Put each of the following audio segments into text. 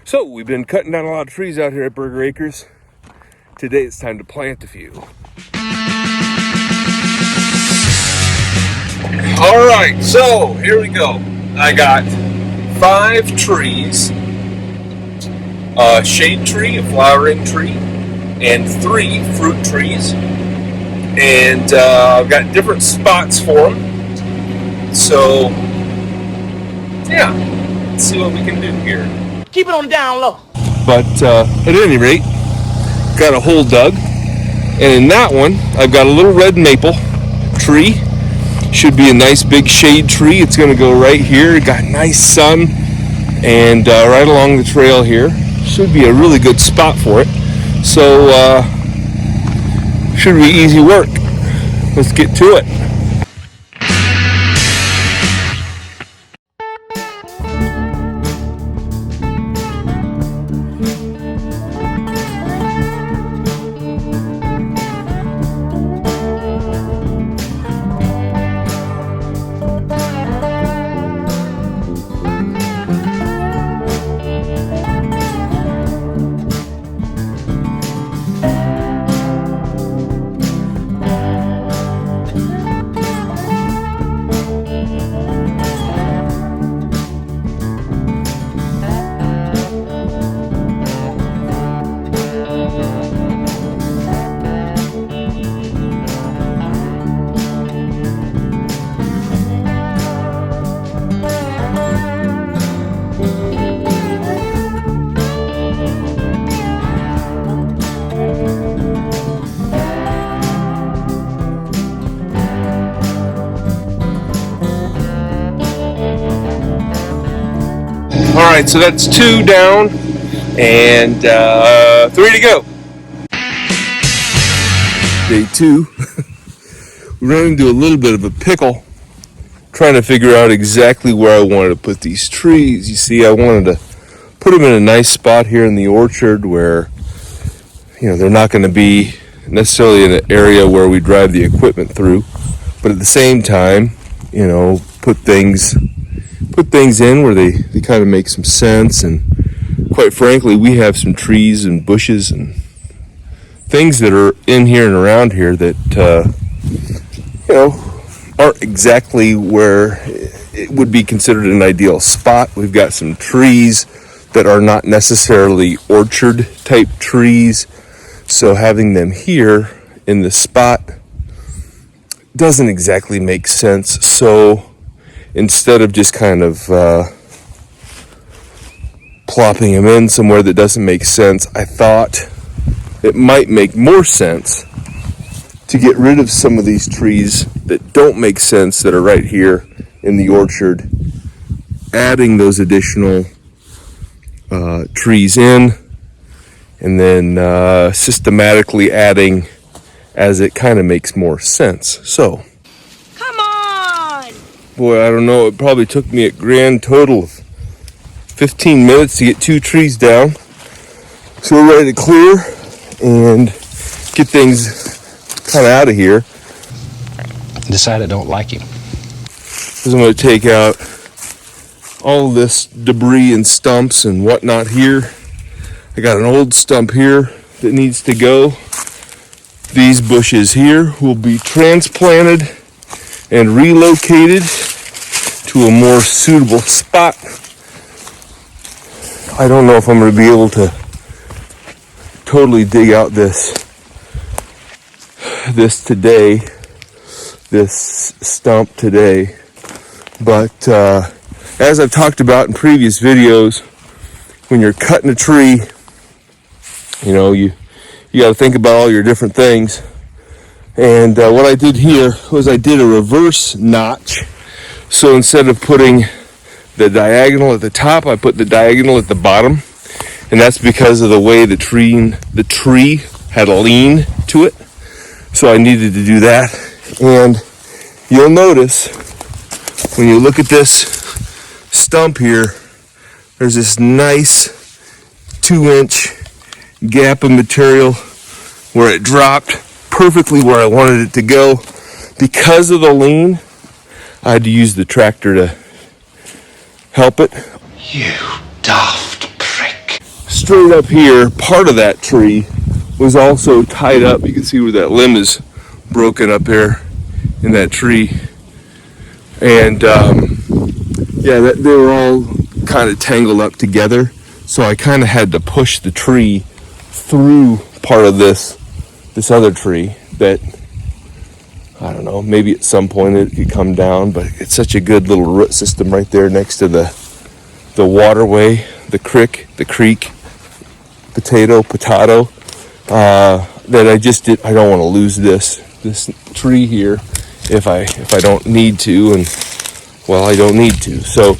So we've been cutting down a lot of trees out here at Burger Acres. Today it's time to plant a few. All right, so here we go. I got 5 trees, a shade tree, a flowering tree, and 3 fruit trees. And I've got different spots for them. So, yeah, let's see what we can do here. Keep it on down low. But at any rate, got a hole dug. And in that one, I've got a little red maple tree. Should be a nice big shade tree. It's going to go right here. It got nice sun. And right along the trail here. Should be a really good spot for it. So, should be easy work. Let's get to it. Alright, so that's 2 down and 3 to go. Day 2. We ran into a little bit of a pickle trying to figure out exactly where I wanted to put these trees. You see, I wanted to put them in a nice spot here in the orchard where, you know, they're not going to be necessarily in an area where we drive the equipment through, but at the same time, you know, put things in where they kind of make some sense. And quite frankly, we have some trees and bushes and things that are in here and around here that you know, aren't exactly where it would be considered an ideal spot. We've got some trees that are not necessarily orchard type trees, so having them here in the spot doesn't exactly make sense. So instead of just kind of plopping them in somewhere that doesn't make sense, I thought it might make more sense to get rid of some of these trees that don't make sense, that are right here in the orchard, adding those additional trees in, and then systematically adding as it kind of makes more sense. So, boy, I don't know, it probably took me a grand total of 15 minutes to get 2 trees down. So we're ready to clear and get things kind of out of here. Decide I don't like him. Because I'm going to take out all this debris and stumps and whatnot here. I got an old stump here that needs to go. These bushes here will be transplanted and relocated to a more suitable spot. I don't know if I'm going to be able to totally dig out this today, this stump today, but as I've talked about in previous videos, when you're cutting a tree, you know, you got to think about all your different things. And what I did here was I did a reverse notch. So instead of putting the diagonal at the top, I put the diagonal at the bottom. And that's because of the way the tree had a lean to it. So I needed to do that. And you'll notice when you look at this stump here, there's this nice 2-inch gap of material where it dropped perfectly where I wanted it to go. Because of the lean, I had to use the tractor to help it. You daft prick. straight up here, part of that tree was also tied up. You can see where that limb is broken up there in that tree. And yeah, they were all kind of tangled up together. So I kind of had to push the tree through part of this other tree that, I don't know, maybe at some point it could come down, but it's such a good little root system right there next to the waterway, the creek, potato, that I don't want to lose this tree here if I don't need to, and well, I don't need to. So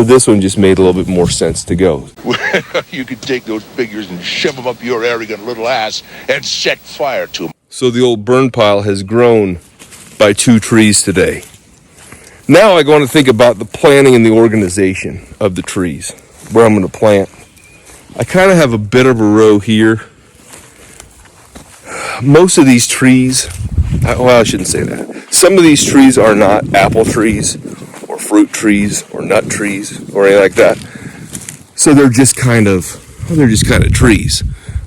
this one just made a little bit more sense to go. You could take those figures and shove them up your arrogant little ass and set fire to them. So the old burn pile has grown by 2 trees today. Now I go on to think about the planting and the organization of the trees, where I'm going to plant. I kind of have a bit of a row here. Most of these trees, well, I shouldn't say that. Some of these trees are not apple trees or fruit trees or nut trees or anything like that. So they're just kind of trees.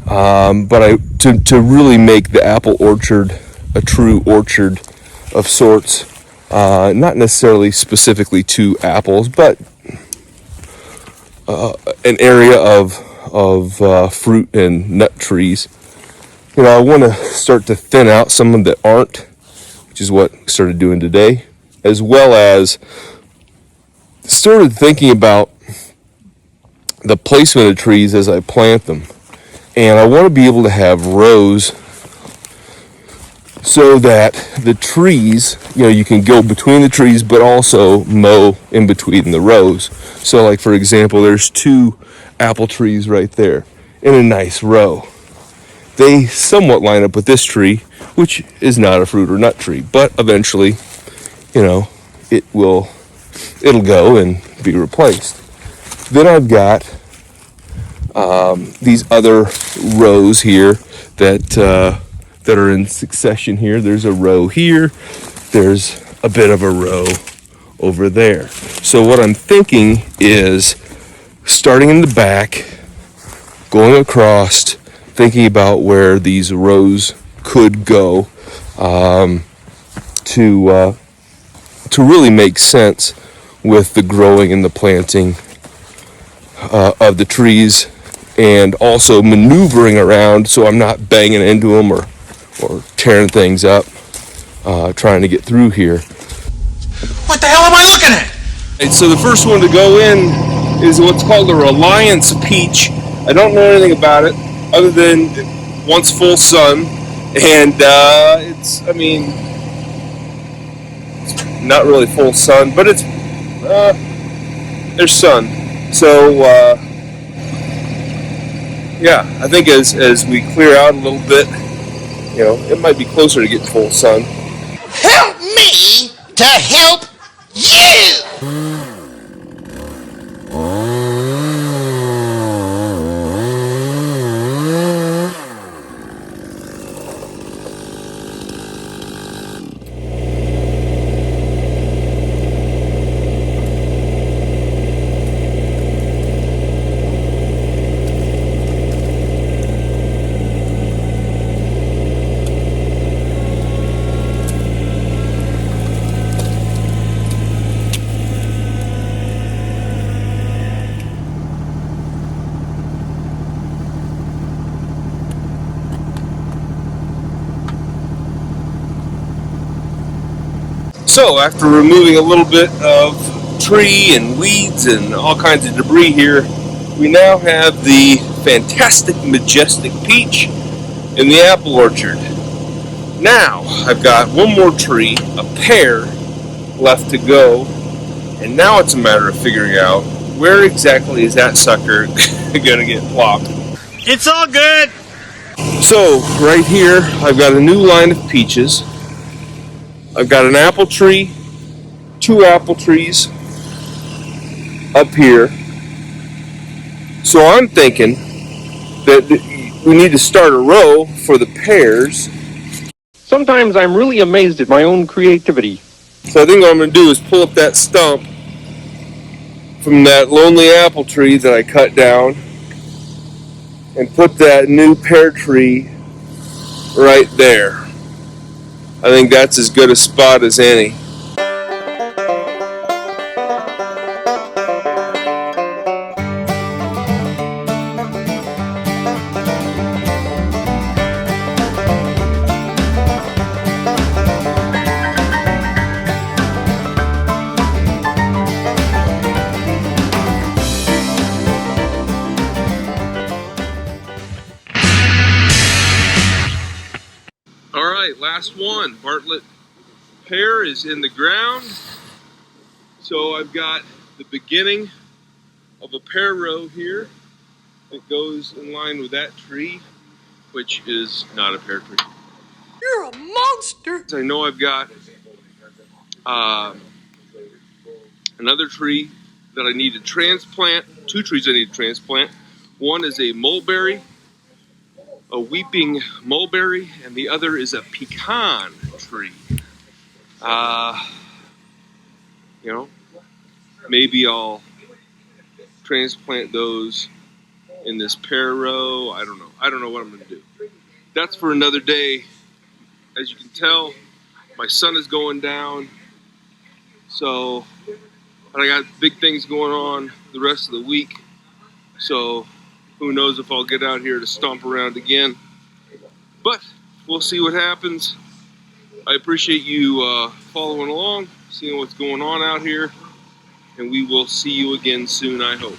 But to really make the apple orchard a true orchard of sorts, not necessarily specifically 2 apples, but an area of fruit and nut trees. You know, I want to start to thin out some of that aren't, which is what I started doing today, as well as started thinking about the placement of trees as I plant them. And I want to be able to have rows so that the trees, you know, you can go between the trees, but also mow in between the rows. So like, for example, there's 2 apple trees right there in a nice row. They somewhat line up with this tree, which is not a fruit or nut tree, but eventually, you know, it'll go and be replaced. Then I've got these other rows here that are in succession here. There's a row here. There's a bit of a row over there. So what I'm thinking is starting in the back, going across, thinking about where these rows could go to really make sense with the growing and the planting of the trees, and also maneuvering around so I'm not banging into them or tearing things up trying to get through here. What the hell am I looking at? And so the first one to go in is what's called a Reliance peach. I don't know anything about it other than it wants full sun, and it's not really full sun, but it's there's sun. So yeah, I think as we clear out a little bit, you know, it might be closer to getting full sun. Help me to help you! So after removing a little bit of tree and weeds and all kinds of debris here, we now have the fantastic, majestic peach in the apple orchard. Now I've got one more tree, a pear, left to go, and now it's a matter of figuring out where exactly is that sucker gonna get plopped. It's all good! So right here I've got a new line of peaches. I've got an apple tree, 2 apple trees up here. So I'm thinking that we need to start a row for the pears. Sometimes I'm really amazed at my own creativity. So I think what I'm going to do is pull up that stump from that lonely apple tree that I cut down and put that new pear tree right there. I think that's as good a spot as any. All right, last one. Bartlett pear is in the ground. So I've got the beginning of a pear row here that goes in line with that tree, which is not a pear tree. You're a monster. I know I've got another tree that I need to transplant, two trees I need to transplant. One is a mulberry, a weeping mulberry, and the other is a pecan tree. You know, maybe I'll transplant those in this pear row. I don't know. I don't know what I'm going to do. That's for another day. As you can tell, my sun is going down. So, and I got big things going on the rest of the week. So, who knows if I'll get out here to stomp around again. But, we'll see what happens. I appreciate you following along, seeing what's going on out here. And we will see you again soon, I hope.